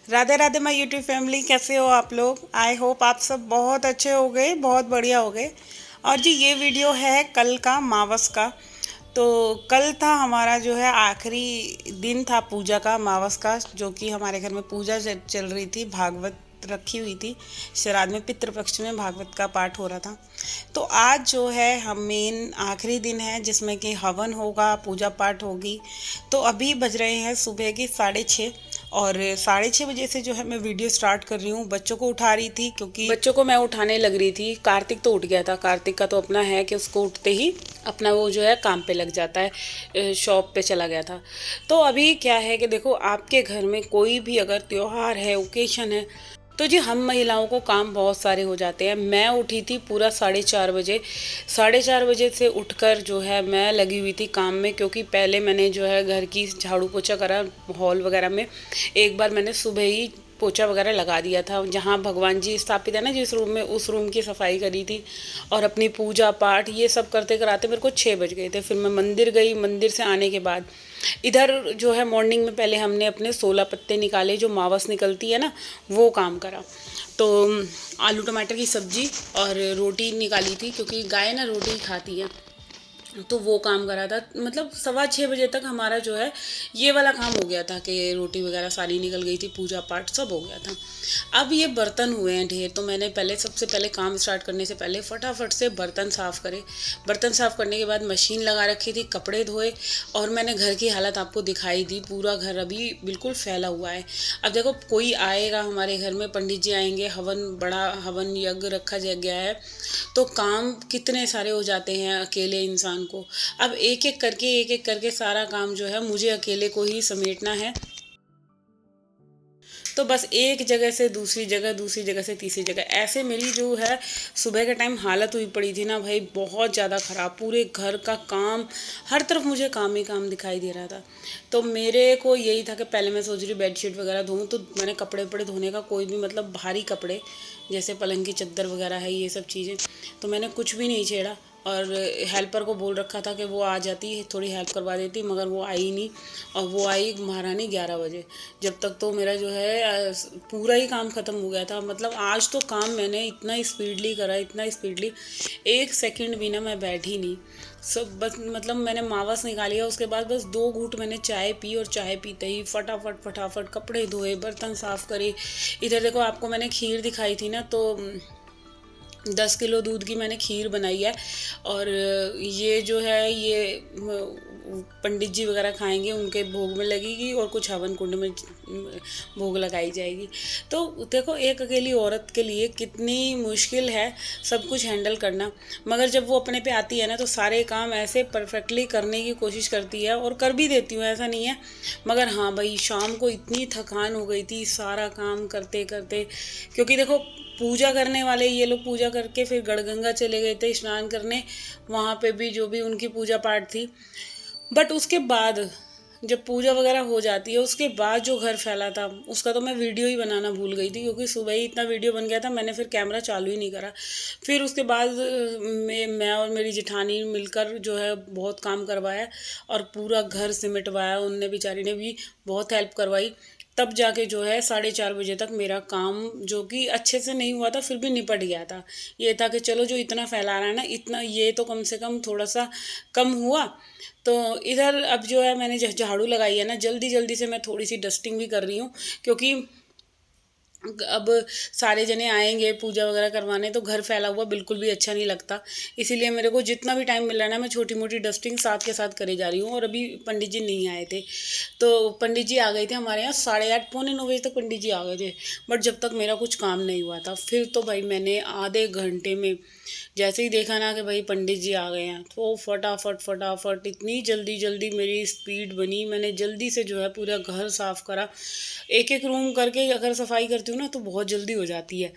Radhe Radhe my YouTube family, कैसे हो आप लोग। आई होप आप सब बहुत अच्छे हो गए, बहुत बढ़िया हो गए। और जी ये वीडियो है कल का मावस का। तो कल था हमारा जो है आखिरी दिन था पूजा का, मावस का, जो कि हमारे घर में पूजा चल रही थी, भागवत रखी हुई थी। श्राद्ध में पितृपक्ष में भागवत का पाठ हो रहा था। तो आज जो है हम मेन आखिरी दिन है जिसमें कि हवन होगा, पूजा पाठ होगी। तो अभी बज रहे हैं सुबह के 6:30 और 6:30 बजे से जो है मैं वीडियो स्टार्ट कर रही हूँ। बच्चों को उठा रही थी क्योंकि बच्चों को मैं उठाने लग रही थी। कार्तिक तो उठ गया था। कार्तिक का तो अपना है कि उसको उठते ही अपना वो जो है काम पे लग जाता है, शॉप पे चला गया था। तो अभी क्या है कि देखो, आपके घर में कोई भी अगर त्योहार है, ओकेशन है, तो जी हम महिलाओं को काम बहुत सारे हो जाते हैं। मैं उठी थी पूरा 4:30 बजे। 4:30 बजे से उठकर जो है मैं लगी हुई थी काम में, क्योंकि पहले मैंने जो है घर की झाड़ू पोछा करा। हॉल वगैरह में एक बार मैंने सुबह ही पोछा वगैरह लगा दिया था। जहाँ भगवान जी स्थापित है ना, जिस रूम में, उस रूम की सफाई करी थी और अपनी पूजा पाठ ये सब करते कराते मेरे को 6 बज गए थे। फिर मैं मंदिर गई। मंदिर से आने के बाद इधर जो है मॉर्निंग में पहले हमने अपने 16 पत्ते निकाले, जो मावस निकलती है ना, वो काम करा। तो आलू टमाटर की सब्जी और रोटी निकाली थी, क्योंकि गाय ना रोटी ही खाती है। तो वो काम करा था। मतलब 6:15 बजे तक हमारा जो है ये वाला काम हो गया था कि रोटी वगैरह सारी निकल गई थी, पूजा पाठ सब हो गया था। अब ये बर्तन हुए हैं ढेर, तो मैंने पहले सबसे पहले काम स्टार्ट करने से पहले फटाफट से बर्तन साफ़ करे। बर्तन साफ़ करने के बाद मशीन लगा रखी थी, कपड़े धोए। और मैंने घर की हालत आपको दिखाई दी। पूरा घर अभी बिल्कुल फैला हुआ है। अब देखो, कोई आएगा हमारे घर में, पंडित जी आएंगे, हवन, बड़ा हवन यज्ञ रखा गया है, तो काम कितने सारे हो जाते हैं अकेले इंसान को। अब एक एक करके सारा काम जो है मुझे अकेले को ही समेटना है। तो बस एक जगह से दूसरी जगह, दूसरी जगह से तीसरी जगह, ऐसे मेरी जो है सुबह के टाइम हालत हुई पड़ी थी ना भाई, बहुत ज़्यादा ख़राब। पूरे घर का काम, हर तरफ मुझे काम ही काम दिखाई दे रहा था। तो मेरे को यही था कि पहले मैं सोच रही बेडशीट वगैरह धोऊँ, तो मैंने कपड़े वपड़े धोने का, कोई भी मतलब भारी कपड़े जैसे पलंग की चादर वगैरह है, ये सब चीज़ें, तो मैंने कुछ भी नहीं छेड़ा। और हेल्पर को बोल रखा था कि वो आ जाती, थोड़ी हेल्प करवा देती, मगर वो आई नहीं। और वो आई महारानी 11 बजे। जब तक तो मेरा जो है पूरा ही काम ख़त्म हो गया था। मतलब आज तो काम मैंने इतना स्पीडली करा, इतना स्पीडली, एक सेकंड भी ना मैं बैठी नहीं। सब बस मतलब मैंने मावस निकाली, उसके बाद बस 2 घूंट मैंने चाय पी, और चाय पीते ही फटाफट फटाफट कपड़े धोए, बर्तन साफ़ करे। इधर देखो, आपको मैंने खीर दिखाई थी ना, तो 10 किलो दूध की मैंने खीर बनाई है। और ये जो है ये पंडित जी वगैरह खाएंगे, उनके भोग में लगेगी, और कुछ हवन कुंड में भोग लगाई जाएगी। तो देखो, एक अकेली औरत के लिए कितनी मुश्किल है सब कुछ हैंडल करना। मगर जब वो अपने पे आती है ना, तो सारे काम ऐसे परफेक्टली करने की कोशिश करती है, और कर भी देती हूँ, ऐसा नहीं है। मगर हाँ भाई, शाम को इतनी थकान हो गई थी सारा काम करते करते। क्योंकि देखो, पूजा करने वाले ये लोग पूजा करके फिर गढ़गंगा चले गए थे स्नान करने। वहाँ पे भी जो भी उनकी पूजा पाठ थी। बट उसके बाद जब पूजा वगैरह हो जाती है, उसके बाद जो घर फैला था, उसका तो मैं वीडियो ही बनाना भूल गई थी, क्योंकि सुबह ही इतना वीडियो बन गया था, मैंने फिर कैमरा चालू ही नहीं करा। फिर उसके बाद मैं और मेरी जेठानी मिलकर जो है बहुत काम करवाया, और पूरा घर सिमटवाया। उनने, बेचारी ने भी बहुत हेल्प करवाई। तब जाके जो है 4:30 बजे तक मेरा काम, जो कि अच्छे से नहीं हुआ था, फिर भी निपट गया था। ये था कि चलो, जो इतना फैला रहा है ना, इतना ये तो कम से कम थोड़ा सा कम हुआ। तो इधर अब जो है मैंने झाड़ू लगाई है ना, जल्दी जल्दी से मैं थोड़ी सी डस्टिंग भी कर रही हूँ, क्योंकि अब सारे जने आएंगे पूजा वगैरह करवाने, तो घर फैला हुआ बिल्कुल भी अच्छा नहीं लगता। इसीलिए मेरे को जितना भी टाइम मिल रहा है ना, मैं छोटी मोटी डस्टिंग साथ के साथ करे जा रही हूँ। और अभी पंडित जी नहीं आए थे, तो पंडित जी आ गए थे हमारे यहाँ 8:30 पौने 9 बजे तक पंडित जी आ गए थे। बट जब तक मेरा कुछ काम नहीं हुआ था, फिर तो भाई मैंने आधे घंटे में जैसे ही देखा ना कि भाई पंडित जी आ गए हैं, तो फटाफट फटाफट इतनी जल्दी जल्दी मेरी स्पीड बनी, मैंने जल्दी से जो है पूरा घर साफ़ करा। एक एक रूम करके अगर सफाई करती हूँ ना, तो बहुत जल्दी हो जाती है।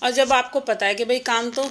और जब आपको पता है कि भाई काम तो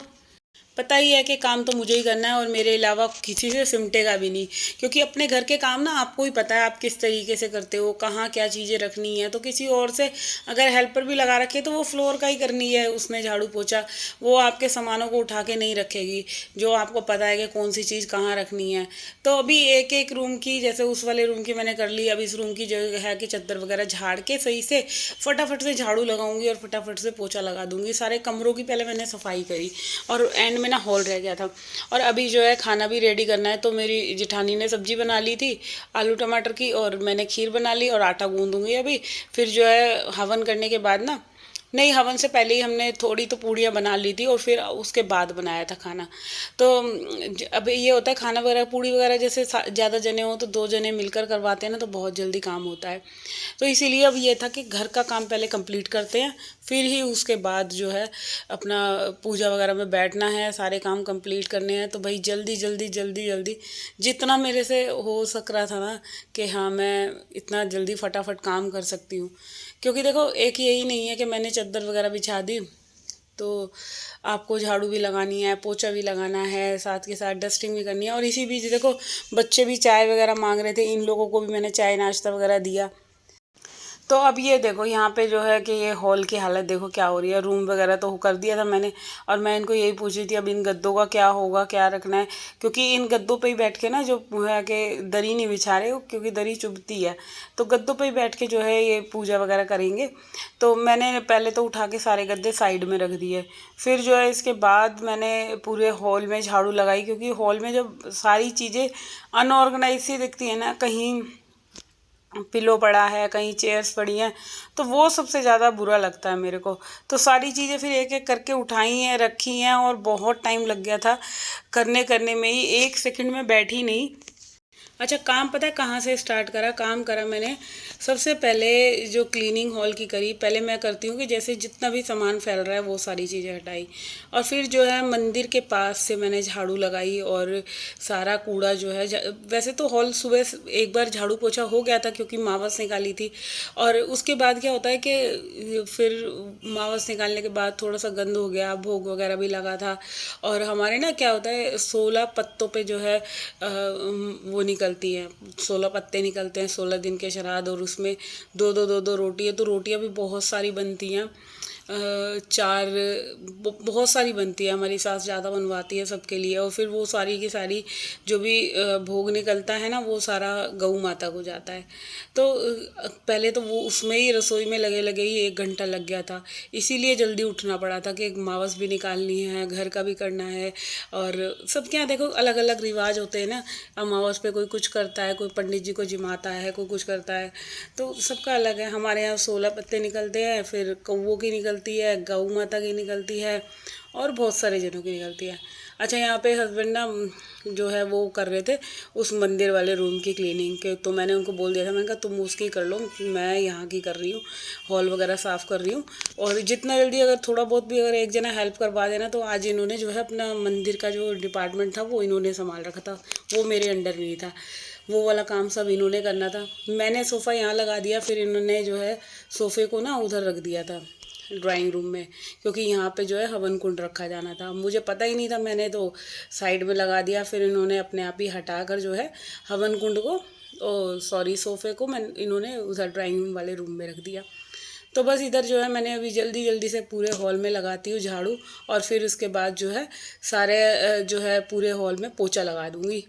पता ही है कि काम तो मुझे ही करना है और मेरे अलावा किसी से सिमटेगा भी नहीं, क्योंकि अपने घर के काम ना आपको ही पता है आप किस तरीके से करते हो, कहाँ क्या चीज़ें रखनी है। तो किसी और से अगर हेल्पर भी लगा रखे तो वो फ्लोर का ही करनी है, उसमें झाड़ू पोछा, वो आपके सामानों को उठा के नहीं रखेगी, जो आपको पता है कि कौन सी चीज़ कहाँ रखनी है। तो अभी एक एक रूम की, जैसे उस वाले रूम की मैंने कर ली, अब इस रूम की जो है कि चद्दर वगैरह झाड़ के सही से फटाफट से झाड़ू लगाऊंगी और फटाफट से पोछा लगा दूंगी। सारे कमरों की पहले मैंने सफाई करी और एंड में ना हॉल रह गया था। और अभी जो है खाना भी रेडी करना है, तो मेरी जेठानी ने सब्जी बना ली थी आलू टमाटर की, और मैंने खीर बना ली और आटा गूंदूंगी अभी। फिर जो है हवन करने के बाद ना, नहीं हवन से पहले ही हमने थोड़ी तो पूड़ियाँ बना ली थी और फिर उसके बाद बनाया था खाना। तो अब ये होता है खाना वगैरह पूड़ी वगैरह जैसे ज़्यादा जने हो तो 2 जने मिलकर करवाते हैं ना, तो बहुत जल्दी काम होता है। तो इसीलिए अब ये था कि घर का काम पहले कंप्लीट करते हैं, फिर ही उसके बाद जो है अपना पूजा वगैरह में बैठना है, सारे काम कंप्लीट करने हैं। तो भाई जल्दी जल्दी जल्दी जल्दी जितना मेरे से हो सक रहा था ना कि हाँ मैं इतना जल्दी फटाफट काम कर सकती हूँ। क्योंकि देखो एक यही नहीं है कि मैंने चादर वगैरह बिछा दी तो आपको झाड़ू भी लगानी है, पोछा भी लगाना है, साथ के साथ डस्टिंग भी करनी है। और इसी बीच देखो बच्चे भी चाय वगैरह मांग रहे थे, इन लोगों को भी मैंने चाय नाश्ता वगैरह दिया। तो अब ये देखो यहाँ पे जो है कि ये हॉल की हालत देखो क्या हो रही है। रूम वगैरह तो कर दिया था मैंने, और मैं इनको यही पूछ रही थी अब इन गद्दों का क्या होगा, क्या रखना है, क्योंकि इन गद्दों पे ही बैठ के ना जो है कि दरी नहीं बिछा रहे हो क्योंकि दरी चुभती है, तो गद्दों पे ही बैठ के जो है ये पूजा वगैरह करेंगे। तो मैंने पहले तो उठा के सारे गद्दे साइड में रख दिए, फिर जो है इसके बाद मैंने पूरे हॉल में झाड़ू लगाई, क्योंकि हॉल में जब सारी चीज़ें अनऑर्गेनाइज सी दिखती है ना, कहीं पिलो पड़ा है, कहीं चेयर्स पड़ी हैं, तो वो सबसे ज़्यादा बुरा लगता है मेरे को। तो सारी चीज़ें फिर एक एक करके उठाई हैं, रखी हैं, और बहुत टाइम लग गया था करने करने में ही, 1 सेकंड में बैठी नहीं। अच्छा काम पता है कहाँ से स्टार्ट करा, काम करा मैंने सबसे पहले जो क्लीनिंग हॉल की करी। पहले मैं करती हूँ कि जैसे जितना भी सामान फैल रहा है वो सारी चीज़ें हटाई, और फिर जो है मंदिर के पास से मैंने झाड़ू लगाई और सारा कूड़ा जो है वैसे तो हॉल सुबह एक बार झाड़ू पोछा हो गया था क्योंकि मावस निकाली थी। और उसके बाद क्या होता है कि फिर मावस निकालने के बाद थोड़ा सा गंद हो गया, भोग वगैरह भी लगा था। और हमारे ना क्या होता है 16 पत्तों पे जो है वो निकलती हैं, 16 पत्ते निकलते हैं 16 दिन के श्राद्ध, और उसमें दो रोटी है, तो रोटियां भी बहुत सारी बनती हैं, 4 बहुत सारी बनती है। हमारी सास ज़्यादा बनवाती है सबके लिए, और फिर वो सारी की सारी जो भी भोग निकलता है ना वो सारा गऊ माता को जाता है। तो पहले तो वो उसमें ही रसोई में लगे लगे ही 1 घंटा लग गया था, इसीलिए जल्दी उठना पड़ा था कि मावस भी निकालनी है, घर का भी करना है। और सबके यहाँ देखो अलग अलग रिवाज होते हैं ना, अमावस पे कोई कुछ करता है, कोई पंडित जी को जिमाता है, कोई कुछ करता है, तो सबका अलग है। हमारे यहाँ 16 पत्ते निकलते हैं, फिर कौवों की निकलती है, गौ माता की निकलती है, और बहुत सारे जनों की निकलती है। अच्छा यहाँ पे हस्बैंड ना जो है वो कर रहे थे उस मंदिर वाले रूम की क्लीनिंग के, तो मैंने उनको बोल दिया था, मैंने कहा तुम उसकी कर लो, मैं यहाँ की कर रही हूँ, हॉल वगैरह साफ़ कर रही हूँ। और जितना जल्दी अगर थोड़ा बहुत भी अगर एक जना हेल्प करवा देना, तो आज इन्होंने जो है अपना मंदिर का जो डिपार्टमेंट था वो इन्होंने संभाल रखा था, वो मेरे अंडर नहीं था, वो वाला काम सब इन्होंने करना था। मैंने सोफ़ा यहाँ लगा दिया, फिर इन्होंने जो है सोफ़े को ना उधर रख दिया था ड्राइंग रूम में, क्योंकि यहाँ पे जो है हवन कुंड रखा जाना था। मुझे पता ही नहीं था, मैंने तो साइड में लगा दिया, फिर इन्होंने अपने आप ही हटा कर जो है हवन कुंड को सॉरी सोफ़े को मैं इन्होंने उधर ड्राइंग रूम वाले रूम में रख दिया। तो बस इधर जो है मैंने अभी जल्दी जल्दी से पूरे हॉल में लगाती हूँ झाड़ू, और फिर उसके बाद जो है सारे जो है पूरे हॉल में पोछा लगा दूँगी।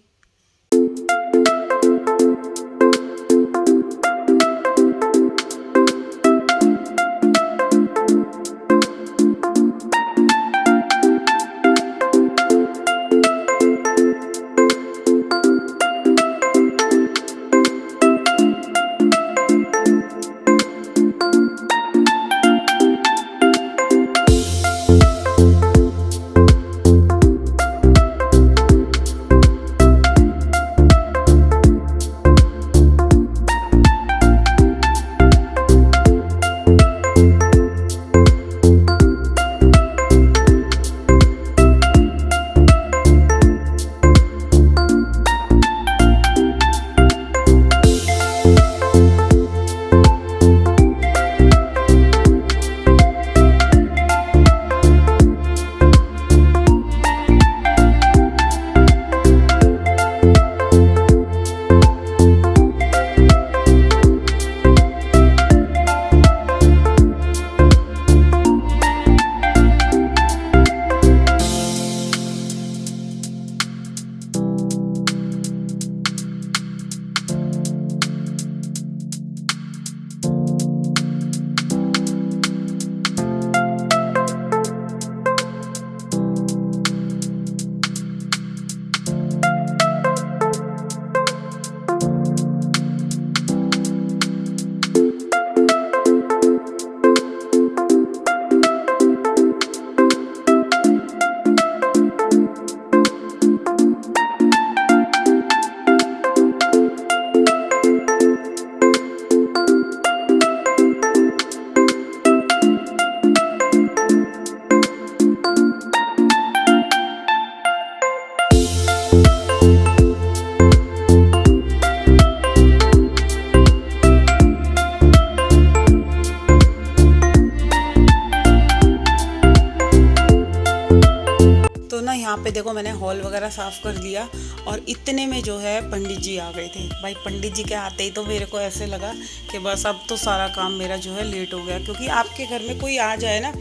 पे देखो मैंने हॉल वगैरह साफ़ कर लिया और इतने में जो है पंडित जी आ गए थे। भाई पंडित जी के आते ही तो मेरे को ऐसे लगा कि बस अब तो सारा काम मेरा जो है लेट हो गया, क्योंकि आपके घर में कोई आ जाए ना,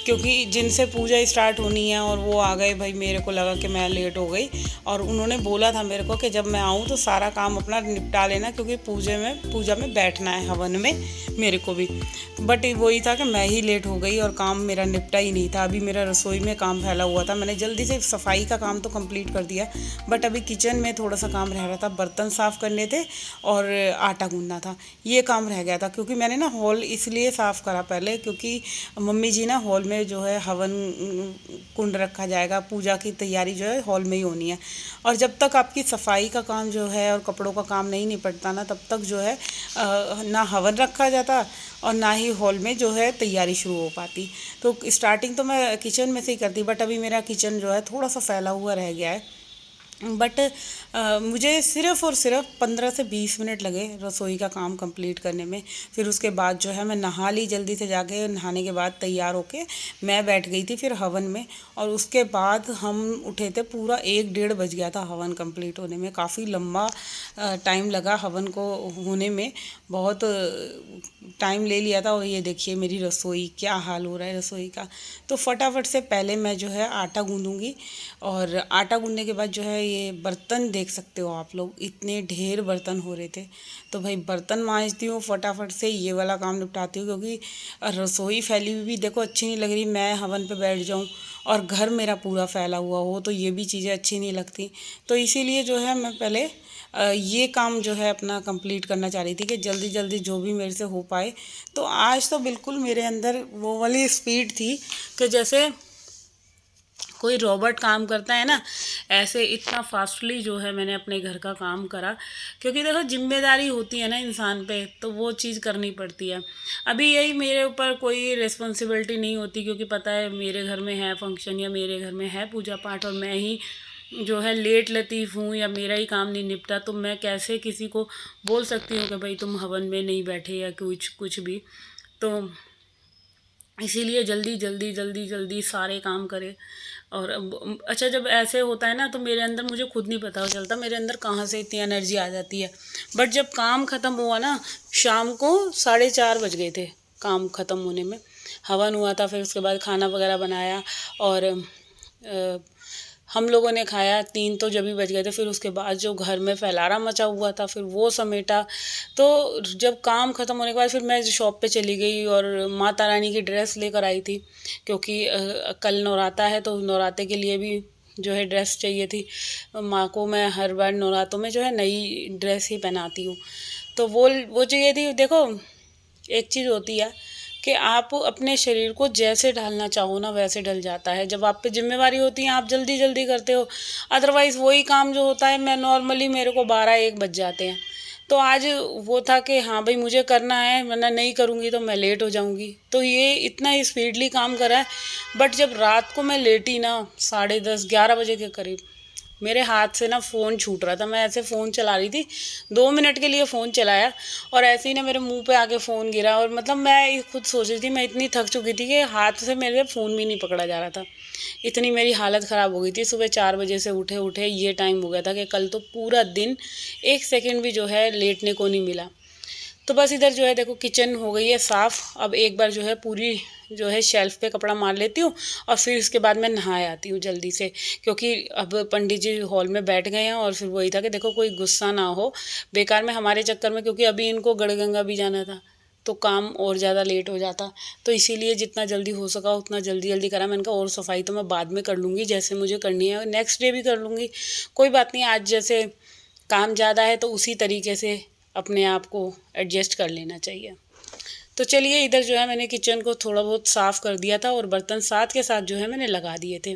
क्योंकि जिनसे पूजा स्टार्ट होनी है और वो आ गए, भाई मेरे को लगा कि मैं लेट हो गई। और उन्होंने बोला था मेरे को कि जब मैं आऊँ तो सारा काम अपना निपटा लेना, क्योंकि पूजा में बैठना है हवन में मेरे को भी। बट वही था कि मैं ही लेट हो गई और काम मेरा निपटा ही नहीं था। अभी मेरा रसोई में काम फैला हुआ था, मैंने जल्दी से सफाई का काम तो कंप्लीट कर दिया, बट अभी किचन में थोड़ा सा काम रह रहा था। बर्तन साफ़ करने थे और आटा गूंदना था, ये काम रह गया था। क्योंकि मैंने ना हॉल इसलिए साफ़ करा पहले, क्योंकि मम्मी जी ना हॉल में जो है हवन कुंड रखा जाएगा, पूजा की तैयारी जो है हॉल में ही होनी है। और जब तक आपकी सफाई का काम जो है और कपड़ों का काम नहीं निपटता ना, तब तक जो है ना हवन रखा जाता और ना ही हॉल में जो है तैयारी शुरू हो पाती। तो स्टार्टिंग तो मैं किचन में से ही करती, बट अभी मेरा किचन जो है थोड़ा सा फैला हुआ रह गया है। बट मुझे सिर्फ़ और सिर्फ 15 से 20 मिनट लगे रसोई का काम कंप्लीट करने में। फिर उसके बाद जो है मैं नहा ली, जल्दी से जाके नहाने के बाद तैयार होके मैं बैठ गई थी फिर हवन में। और उसके बाद हम उठे थे, पूरा 1-1:30 बज गया था हवन कंप्लीट होने में। काफ़ी लंबा टाइम लगा हवन को होने में, बहुत टाइम ले लिया था। और ये देखिए मेरी रसोई, क्या हाल हो रहा है रसोई का। तो फटाफट से पहले मैं जो है आटा गूँधूँगी, और आटा गूँधने के बाद जो है ये बर्तन देख सकते हो आप लोग, इतने ढेर बर्तन हो रहे थे। तो भाई बर्तन मांजती हूँ, फटाफट से ये वाला काम निपटाती हूँ, क्योंकि रसोई फैली हुई भी देखो अच्छी नहीं लग रही। मैं हवन पे बैठ जाऊँ और घर मेरा पूरा फैला हुआ हो तो ये भी चीज़ें अच्छी नहीं लगती। तो इसीलिए जो है मैं पहले ये काम जो है अपना कंप्लीट करना चाह रही थी कि जल्दी जल्दी जो भी मेरे से हो पाए। तो आज तो बिल्कुल मेरे अंदर वो वाली स्पीड थी कि जैसे कोई रोबोट काम करता है ना, ऐसे इतना फास्टली जो है मैंने अपने घर का काम करा। क्योंकि देखो जिम्मेदारी होती है ना इंसान पे, तो वो चीज़ करनी पड़ती है। अभी यही मेरे ऊपर कोई रिस्पॉन्सिबिलिटी नहीं होती, क्योंकि पता है मेरे घर में है फंक्शन या मेरे घर में है पूजा पाठ और मैं ही जो है लेट लतीफ़ हूँ या मेरा ही काम नहीं निपटा, तो मैं कैसे किसी को बोल सकती हूँ कि भाई तुम हवन में नहीं बैठे या कुछ भी। तो इसीलिए जल्दी जल्दी जल्दी जल्दी सारे काम करे। और अच्छा, जब ऐसे होता है ना तो मेरे अंदर, मुझे खुद नहीं पता चलता मेरे अंदर कहाँ से इतनी एनर्जी आ जाती है। बट जब काम ख़त्म हुआ ना, शाम को 4:30 बज गए थे काम ख़त्म होने में। हवन हुआ था, फिर उसके बाद खाना वगैरह बनाया और हम लोगों ने खाया। 3 तो जब ही बज गए थे। फिर उसके बाद जो घर में फैलारा मचा हुआ था फिर वो समेटा। तो जब काम ख़त्म होने के बाद फिर मैं शॉप पे चली गई और माता रानी की ड्रेस लेकर आई थी, क्योंकि कल नवराता है तो नवराते के लिए भी जो है ड्रेस चाहिए थी। माँ को मैं हर बार नवरातों में जो है नई ड्रेस ही पहनाती हूँ, तो वो चाहिए थी। देखो एक चीज़ होती है कि आप अपने शरीर को जैसे ढालना चाहो ना वैसे ढल जाता है। जब आप पे जिम्मेवारी होती है आप जल्दी जल्दी करते हो, अदरवाइज़ वही काम जो होता है मैं नॉर्मली मेरे को 12-1 बज जाते हैं। तो आज वो था कि हाँ भाई मुझे करना है, वरना नहीं करूँगी तो मैं लेट हो जाऊँगी। तो ये इतना स्पीडली काम करा है। बट जब रात को मैं लेटी ना 10:30-11 बजे के करीब, मेरे हाथ से ना फ़ोन छूट रहा था। मैं ऐसे फ़ोन चला रही थी, 2 मिनट के लिए फ़ोन चलाया और ऐसे ही ना मेरे मुंह पे आके फ़ोन गिरा। और मतलब मैं खुद सोच रही थी, मैं इतनी थक चुकी थी कि हाथ से मेरे फ़ोन भी नहीं पकड़ा जा रहा था। इतनी मेरी हालत ख़राब हो गई थी। सुबह 4 बजे से उठे उठे ये टाइम हो गया था कि कल तो पूरा दिन 1 सेकंड भी जो है लेटने को नहीं मिला। तो बस इधर जो है देखो किचन हो गई है साफ़। अब एक बार जो है पूरी जो है शेल्फ़ पे कपड़ा मार लेती हूँ और फिर इसके बाद मैं नहा आती हूँ जल्दी से, क्योंकि अब पंडित जी हॉल में बैठ गए हैं। और फिर वही था कि देखो कोई गुस्सा ना हो बेकार में हमारे चक्कर में, क्योंकि अभी इनको गढ़गंगा भी जाना था तो काम और ज़्यादा लेट हो जाता। तो इसीलिए जितना जल्दी हो सका उतना जल्दी जल्दी करा। मैंने कहा और सफाई तो मैं बाद में कर लूँगी, जैसे मुझे करनी है नेक्स्ट डे भी कर लूँगी, कोई बात नहीं। आज जैसे काम ज़्यादा है तो उसी तरीके से अपने आप को एडजस्ट कर लेना चाहिए। तो चलिए इधर जो है मैंने किचन को थोड़ा बहुत साफ़ कर दिया था और बर्तन साथ के साथ जो है मैंने लगा दिए थे।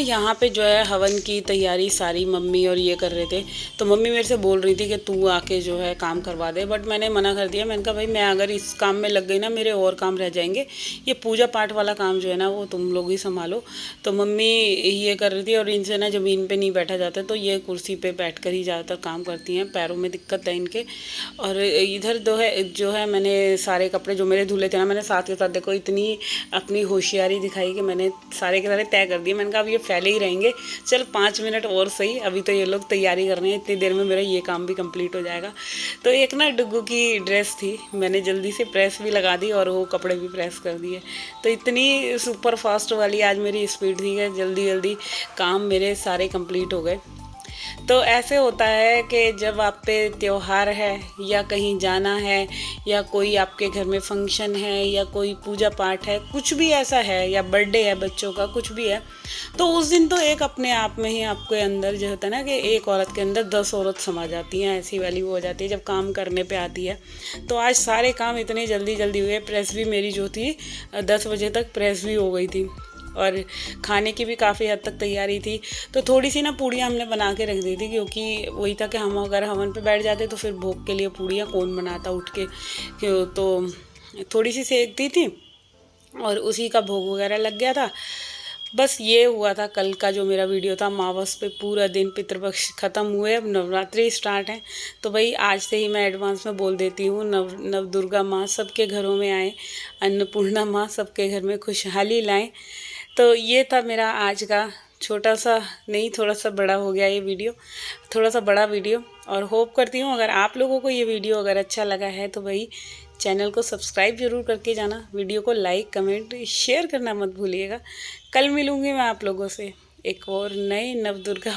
यहाँ पे जो है हवन की तैयारी सारी मम्मी और ये कर रहे थे। तो मम्मी मेरे से बोल रही थी कि तू आके जो है काम करवा दे, बट मैंने मना कर दिया। मैंने कहा भाई मैं अगर इस काम में लग गई ना, मेरे और काम रह जाएंगे, ये पूजा पाठ वाला काम जो है ना वो तुम लोग ही संभालो। तो मम्मी ये कर रही थी, और इनसे ना ज़मीन पे नहीं बैठा जाता, तो ये कुर्सी पे बैठ कर ही ज़्यादातर काम करती हैं, पैरों में दिक्कत है इनके। और इधर जो है मैंने सारे कपड़े जो मेरे धुले थे ना, मैंने साथ के साथ देखो इतनी अपनी होशियारी दिखाई कि मैंने सारे के सारे तय कर दिए। मैंने कहा अब ये फैले ही रहेंगे, चल 5 मिनट और सही, अभी तो ये लोग तैयारी कर रहे हैं, इतनी देर में मेरा ये काम भी कंप्लीट हो जाएगा। तो एक ना डुग्गू की ड्रेस थी, मैंने जल्दी से प्रेस भी लगा दी और वो कपड़े भी प्रेस कर दिए। तो इतनी सुपर फास्ट वाली आज मेरी स्पीड थी कि जल्दी जल्दी काम मेरे सारे कंप्लीट हो गए। तो ऐसे होता है कि जब आप पे त्योहार है या कहीं जाना है या कोई आपके घर में फंक्शन है या कोई पूजा पाठ है, कुछ भी ऐसा है, या बर्थडे है बच्चों का, कुछ भी है, तो उस दिन तो एक अपने आप में ही आपके अंदर जो होता है ना कि एक औरत के अंदर 10 औरत समा जाती हैं, ऐसी वाली वो हो जाती है जब काम करने पे आती है। तो आज सारे काम इतने जल्दी जल्दी हुए, प्रेस भी मेरी जो थी 10 बजे तक प्रेस भी हो गई थी, और खाने की भी काफ़ी हद तक तैयारी थी। तो थोड़ी सी ना पूड़ियाँ हमने बना के रख दी थी, क्योंकि वही था कि हम अगर हवन पे बैठ जाते तो फिर भोग के लिए पूड़ियाँ कौन बनाता उठ के, तो थोड़ी सी सेक दी थी और उसी का भोग वगैरह लग गया था। बस ये हुआ था कल का जो मेरा वीडियो था। अमावस पे पूरा दिन पितृपक्ष ख़त्म हुए, अब नवरात्रि स्टार्ट है। तो भाई आज से ही मैं एडवांस में बोल देती हूँ, नव दुर्गा माँ सबके घरों में आए, अन्नपूर्णा माँ सबके घर में खुशहाली लाएं। तो ये था मेरा आज का छोटा सा, नहीं थोड़ा सा बड़ा हो गया ये वीडियो, थोड़ा सा बड़ा वीडियो। और होप करती हूँ अगर आप लोगों को ये वीडियो अगर अच्छा लगा है तो भाई चैनल को सब्सक्राइब ज़रूर करके जाना, वीडियो को लाइक कमेंट शेयर करना मत भूलिएगा। कल मिलूँगी मैं आप लोगों से एक और नए नवदुर्गा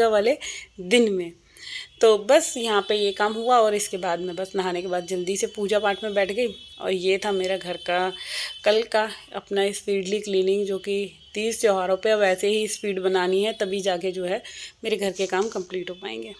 वाले दिन में। तो बस यहाँ पे ये काम हुआ और इसके बाद में बस नहाने के बाद जल्दी से पूजा पाठ में बैठ गई। और ये था मेरा घर का कल का अपना स्पीडली क्लीनिंग, जो कि 30 त्योहारों पे अब ऐसे ही स्पीड बनानी है, तभी जाके जो है मेरे घर के काम कंप्लीट हो पाएंगे।